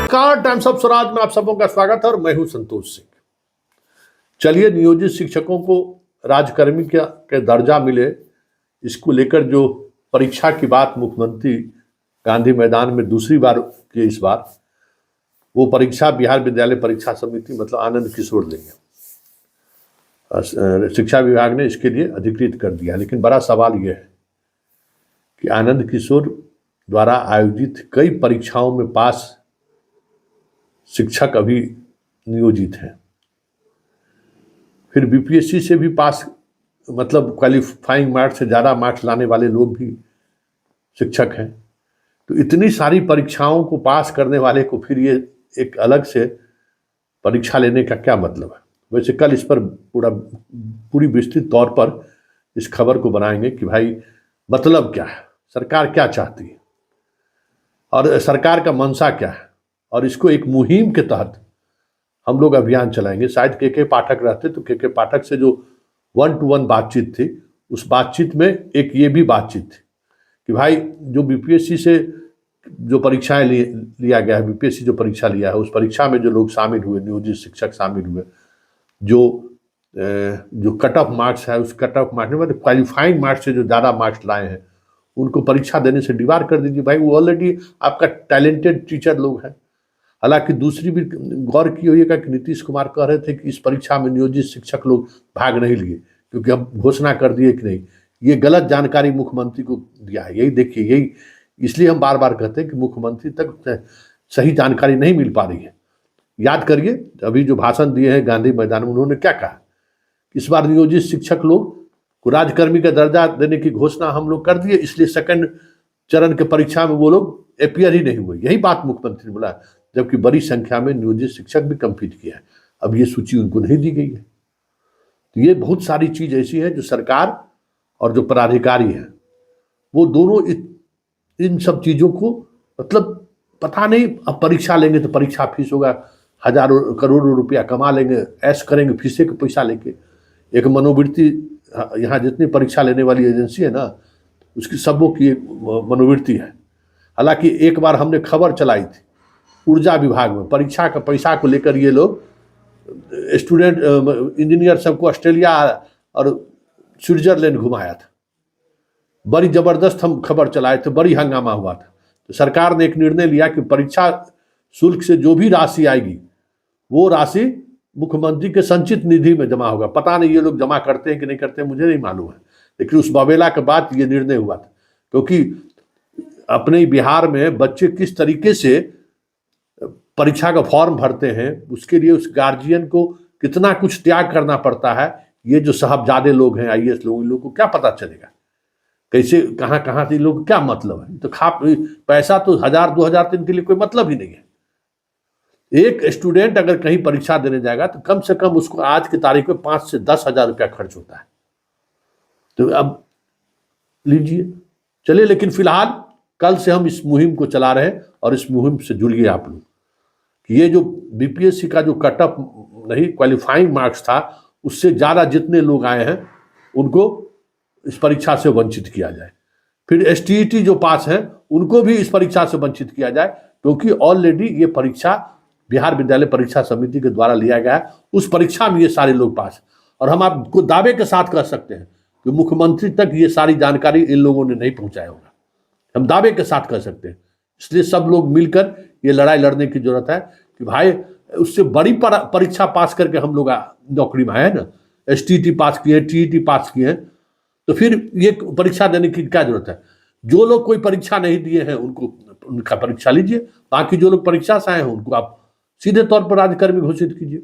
नमस्कार, times of Swaraj में आप सबों का स्वागत है और मैं हूं संतोष सिंह। चलिए, नियोजित शिक्षकों को राजकर्मी के दर्जा मिले, इसको लेकर जो परीक्षा की बात मुख्यमंत्री गांधी मैदान में दूसरी बार की, इस बार वो परीक्षा बिहार विद्यालय परीक्षा समिति मतलब आनंद किशोर देंगे। शिक्षा विभाग ने इसके लिए अधिकृत कर दिया, लेकिन बड़ा सवाल यह है कि आनंद किशोर द्वारा आयोजित कई परीक्षाओं में पास शिक्षक अभी नियोजित हैं, फिर बीपीएससी से भी पास मतलब क्वालिफाइंग मार्क्स से ज़्यादा मार्क्स लाने वाले लोग भी शिक्षक हैं। तो इतनी सारी परीक्षाओं को पास करने वाले को फिर ये एक अलग से परीक्षा लेने का क्या मतलब है। वैसे कल इस पर पूरी विस्तृत तौर पर इस खबर को बनाएंगे कि भाई मतलब क्या है, सरकार क्या चाहती है और सरकार का मंशा क्या है, और इसको एक मुहिम के तहत हम लोग अभियान चलाएंगे। शायद के पाठक रहते तो के पाठक से जो 1-to-1 बातचीत थी, उस बातचीत में एक ये भी बातचीत थी कि भाई जो बीपीएससी से जो परीक्षाएं लिया गया है, बीपीएससी जो परीक्षा लिया है, उस परीक्षा में जो लोग शामिल हुए, नियोजित शिक्षक शामिल हुए, जो कट ऑफ मार्क्स है, उस कट ऑफ मार्क्स में मतलब क्वालिफाइंग मार्क्स से जो ज़्यादा मार्क्स लाए हैं उनको परीक्षा देने से डिबार कर दीजिए। भाई वो ऑलरेडी आपका टैलेंटेड टीचर लोग हैं। हालांकि दूसरी भी गौर की होइएगा कि नीतीश कुमार कह रहे थे कि इस परीक्षा में नियोजित शिक्षक लोग भाग नहीं लिए क्योंकि अब घोषणा कर दिए कि नहीं। ये गलत जानकारी मुख्यमंत्री को दिया है। यही देखिए, यही इसलिए हम बार बार कहते हैं कि मुख्यमंत्री तक सही जानकारी नहीं मिल पा रही है। याद करिए, अभी जो भाषण दिए हैं गांधी मैदान में, उन्होंने क्या कहा, इस बार नियोजित शिक्षक लोग को राजकर्मी का दर्जा देने की घोषणा हम लोग कर दिए, इसलिए सेकंड चरण के परीक्षा में वो लोग अपियर ही नहीं हुए। यही बात मुख्यमंत्री ने बोला, जबकि बड़ी संख्या में नियोजित शिक्षक भी कम्पीट किया है। अब ये सूची उनको नहीं दी गई है। तो ये बहुत सारी चीज ऐसी है जो सरकार और जो पदाधिकारी हैं वो दोनों इन सब चीजों को मतलब पता नहीं, अब परीक्षा लेंगे तो परीक्षा फीस होगा, हजारों करोड़ों रुपया कमा लेंगे, ऐश करेंगे फीसे का पैसा लेके। एक मनोवृत्ति, यहाँ जितनी परीक्षा लेने वाली एजेंसी है ना, उसकी सबों की एक मनोवृत्ति है। हालांकि एक बार हमने खबर चलाई थी ऊर्जा विभाग में, परीक्षा का पैसा को लेकर ये लोग स्टूडेंट इंजीनियर सबको ऑस्ट्रेलिया और स्विट्जरलैंड घुमाया था। बड़ी जबरदस्त हम खबर चलाए थे, बड़ी हंगामा हुआ था। तो सरकार ने एक निर्णय लिया कि परीक्षा शुल्क से जो भी राशि आएगी वो राशि मुख्यमंत्री के संचित निधि में जमा होगा। पता नहीं ये लोग जमा करते हैं कि नहीं करते हैं, मुझे नहीं मालूम है, लेकिन उस बवेला के बाद ये निर्णय हुआ था। क्योंकि अपने बिहार में बच्चे किस तरीके से परीक्षा का फॉर्म भरते हैं, उसके लिए उस गार्जियन को कितना कुछ त्याग करना पड़ता है। ये जो साहबजादे लोग हैं, आईएएस लोग, इन लोगों को क्या पता चलेगा कैसे कहाँ से इन लोगों को क्या मतलब है। तो पैसा तो 1000-2000 दिन के लिए कोई मतलब ही नहीं है। एक स्टूडेंट अगर कहीं परीक्षा देने जाएगा तो कम से कम उसको आज की तारीख में 5 से 10 हजार रुपया खर्च होता है। तो अब लीजिए, चलिए, लेकिन फिलहाल कल से हम इस मुहिम को चला रहे हैं और इस मुहिम से जुड़िए आप लोग। ये जो बीपीएससी का जो कट ऑफ नहीं क्वालिफाइंग मार्क्स था, उससे ज़्यादा जितने लोग आए हैं उनको इस परीक्षा से वंचित किया जाए। फिर एसटीईटी जो पास हैं उनको भी इस परीक्षा से वंचित किया जाए, क्योंकि ऑलरेडी ये परीक्षा बिहार विद्यालय परीक्षा समिति के द्वारा लिया गया है। उस परीक्षा में ये सारे लोग पास, और हम आपको दावे के साथ कह सकते हैं कि मुख्यमंत्री तक ये सारी जानकारी इन लोगों ने नहीं पहुंचाया होगा। हम दावे के साथ कह सकते हैं। इसलिए सब लोग मिलकर ये लड़ाई लड़ने की जरूरत है कि भाई उससे बड़ी परीक्षा पास करके हम लोग नौकरी में आए ना, एसटीईटी पास किए, टीईटी पास किए, तो फिर ये परीक्षा देने की क्या जरूरत है। जो लोग कोई परीक्षा नहीं दिए हैं उनका परीक्षा लीजिए, बाकी जो लोग परीक्षा से आए हैं उनको आप सीधे तौर पर राजकर्मी घोषित कीजिए।